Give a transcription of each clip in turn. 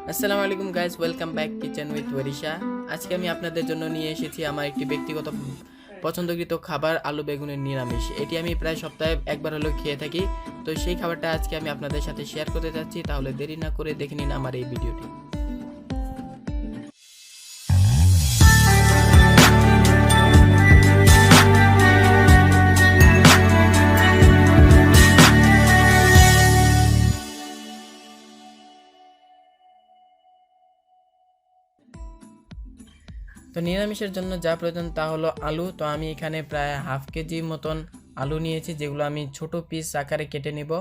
আসসালামু আলাইকুম guys, welcome back kitchen with Warisha. আজকে আমি আপনাদের জন্য নিয়ে এসেছি আমার একটি ব্যক্তিগত পছন্দকৃত খাবার, আলু বেগুনের নিরামিষ। এটি আমি প্রায় সপ্তাহে একবার হলেও খেয়ে থাকি। তো সেই খাবারটা আজকে আমি আপনাদের সাথে শেয়ার করতে যাচ্ছি। তাহলে দেরি না করে দেখে নিন আমার এই ভিডিওটি। তো নিরামিষের জন্য যা প্রয়োজন তা হলো আলু। তো আমি এখানে প্রায় হাফ কেজি মতন আলু নিয়েছি, যেগুলো আমি ছোট পিস আকারে কেটে নিব।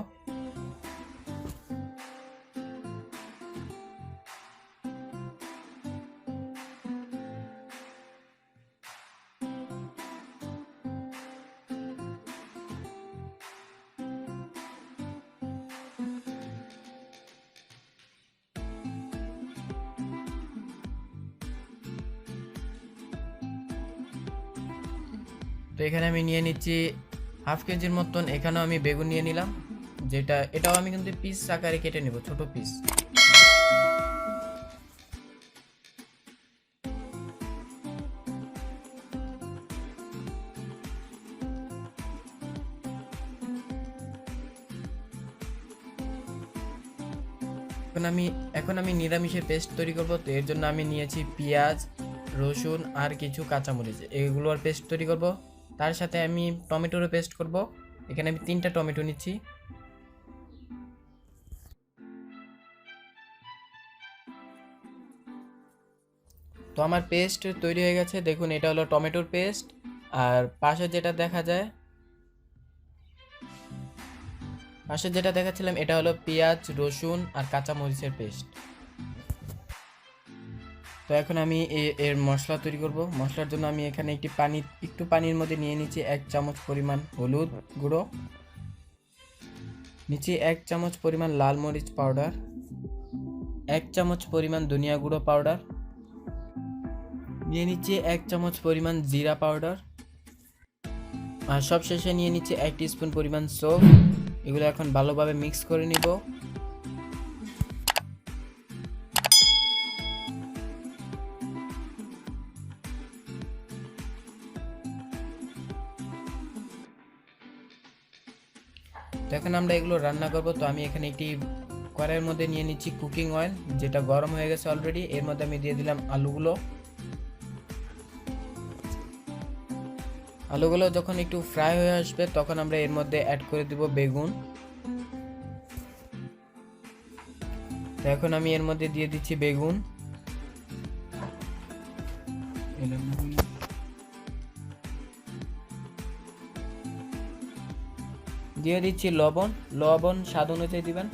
তো এখানে আমি নিয়ে নিচ্ছি হাফ কেজির মতন। এখানেও আমি বেগুন নিয়ে নিলাম, এটাও আমি কিন্তু পিস আকারে কেটে নিব, ছোট পিস। এখন আমি নিরামিষের পেস্ট তৈরি করব। তো এর জন্য আমি নিয়েছি পেঁয়াজ, রসুন আর কিছু কাঁচামরিচ, এগুলোর পেস্ট তৈরি করব। তার সাথে আমি টমেটোরও পেস্ট করব। এখানে আমি 3টা টমেটো নিচ্ছি। তো আমার পেস্ট তৈরি হয়ে গেছে, দেখুন এটা হলো টমেটোর পেস্ট। আর পাশে যেটা দেখাচ্ছিলাম এটা হলো পেঁয়াজ, রসুন আর কাঁচামরিচের পেস্ট। তো এখন আমি এর মশলা তৈরি করব। মশলার জন্য আমি এখানে একটু পানির মধ্যে নিয়ে নিচ্ছি 1 চামচ পরিমাণ হলুদ গুঁড়ো, নিচ্ছি 1 চামচ পরিমাণ লাল মরিচ পাউডার, 1 চামচ পরিমাণ ধনিয়া গুঁড়ো পাউডার, নিয়ে নিচ্ছি 1 চামচ পরিমাণ জিরা পাউডার, আর সবশেষে নিয়ে নিচ্ছি 1 টিস্পুন পরিমাণ সৌফ। এগুলো এখন ভালোভাবে মিক্স করে নিব। তো এখন আমরা এগুলো রান্না করব। তো আমি এখানে একটি কড়াইয়ের মধ্যে নিয়ে নিচ্ছি কুকিং অয়েল, যেটা গরম হয়ে গেছে অলরেডি। এর মধ্যে আমি দিয়ে দিলাম আলুগুলো যখন একটু ফ্রাই হয়ে আসবে তখন আমরা এর মধ্যে অ্যাড করে দিব বেগুন। তো এখন আমি এর মধ্যে দিয়ে দিচ্ছি বেগুন, দিয়ে দিচ্ছি লবণ স্বাদ অনুযায়ী দিবেন।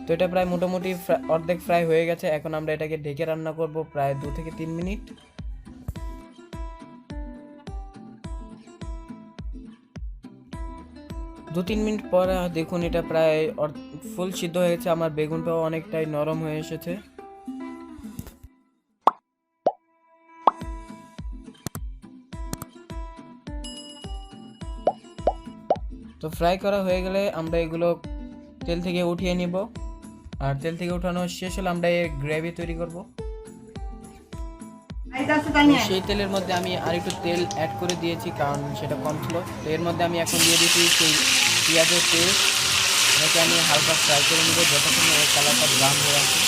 তো এটা প্রায় মোটামুটি অর্ধেক ফ্রাই হয়ে গেছে। এখন আমরা এটাকে ঢেকে রান্না করব প্রায় 2 থেকে 3 মিনিট। 2-3 মিনিট পর দেখুন এটা প্রায় ফুল সিদ্ধ হয়ে গেছে। আমার বেগুনটাও অনেকটাই নরম হয়ে এসেছে। তো ফ্রাই করা হয়ে গেলে আমরা এগুলো তেল থেকে উঠিয়ে নিব। আর তেল থেকে উঠানো শেষ হলে আমরা এর গ্রেভি তৈরি করব। সেই তেলের মধ্যে আমি আর একটু তেল অ্যাড করে দিয়েছি, কারণ সেটা কম ছিল। তো এর মধ্যে আমি এখন দিয়ে দিচ্ছি সেই পেঁয়াজের পেস্ট। এটাকে আমি হালকা ফ্রাই করে নিব যতক্ষণ এর কালারটা ব্রাউন হয়ে আসে।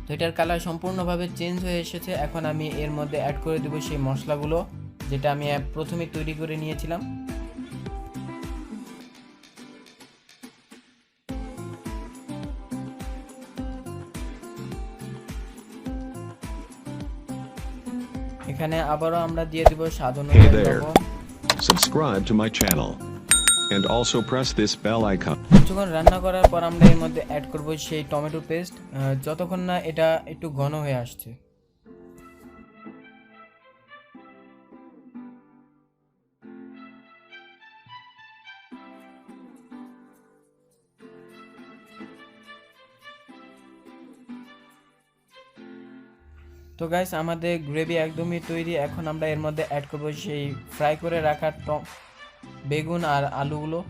তো এটার কালার সম্পূর্ণভাবে চেঞ্জ হয়ে এসেছে। এখন আমি এর মধ্যে অ্যাড করে দেবো সেই মশলাগুলো, যেটা আমি প্রথমে তৈরি করে নিয়েছিলাম। এখানে আবারও আমরা দিয়ে দিব স্বাদ অনুযায়ী লবণ। Subscribe to my channel and also press this bell icon. কিছুক্ষণ রান্না করার পর আমরা এর মধ্যে অ্যাড করব সেই টমেটো পেস্ট, যতক্ষণ না এটা একটু ঘন হয়ে আসছে। তো গাইস আমাদের গ্রেভি একদমই তৈরি। এখন আমরা এর মধ্যে অ্যাড করব সেই ফ্রাই করে রাখা বেগুন আর আলুগুলো।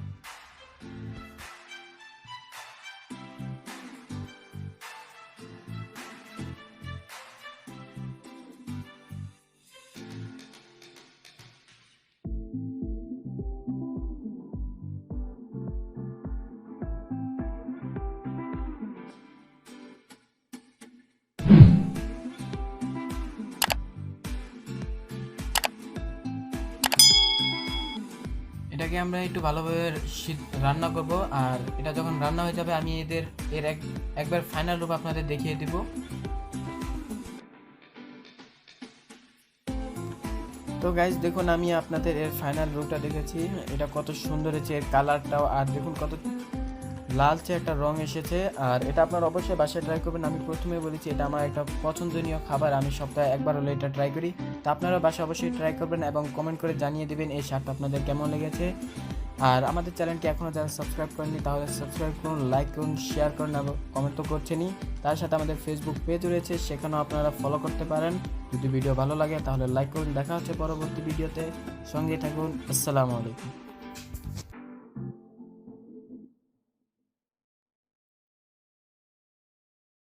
এটাকে আমরা একটু ভালোভাবে রান্না করব, আর এটা যখন রান্না হয়ে যাবে আমি এর একবার ফাইনাল রূপ আপনাদের দেখিয়ে দিব। তো গাইজ দেখুন আমি আপনাদের এর ফাইনাল রূপটা দেখেছি, এটা কত সুন্দর হয়েছে এর কালারটাও, আর দেখুন কত লালচে একটা রং এসেছে। আর এটা আপনারা অবশ্যই বাসায় ট্রাই করবেন। আমি প্রথমে বলেছি এটা আমার একটা পছন্দনীয় খাবার, আমি সপ্তাহে একবার হলে এটা ট্রাই করি। তো আপনারা বাসায় অবশ্যই ট্রাই করবেন এবং কমেন্ট করে জানিয়ে দেবেন এই স্বাদটা আপনাদের কেমন লেগেছে। আর আমাদের চ্যানেলটি এখনও যারা সাবস্ক্রাইব করেননি তাহলে সাবস্ক্রাইব করুন, লাইক করুন, শেয়ার করুন এবং কমেন্ট তো করছেনই, তার সাথে আমাদের ফেসবুক পেজ রয়েছে, সেখানেও আপনারা ফলো করতে পারেন। যদি ভিডিও ভালো লাগে তাহলে লাইক করুন। দেখা হচ্ছে পরবর্তী ভিডিওতে, সঙ্গে থাকুন। আসসালামু আলাইকুম।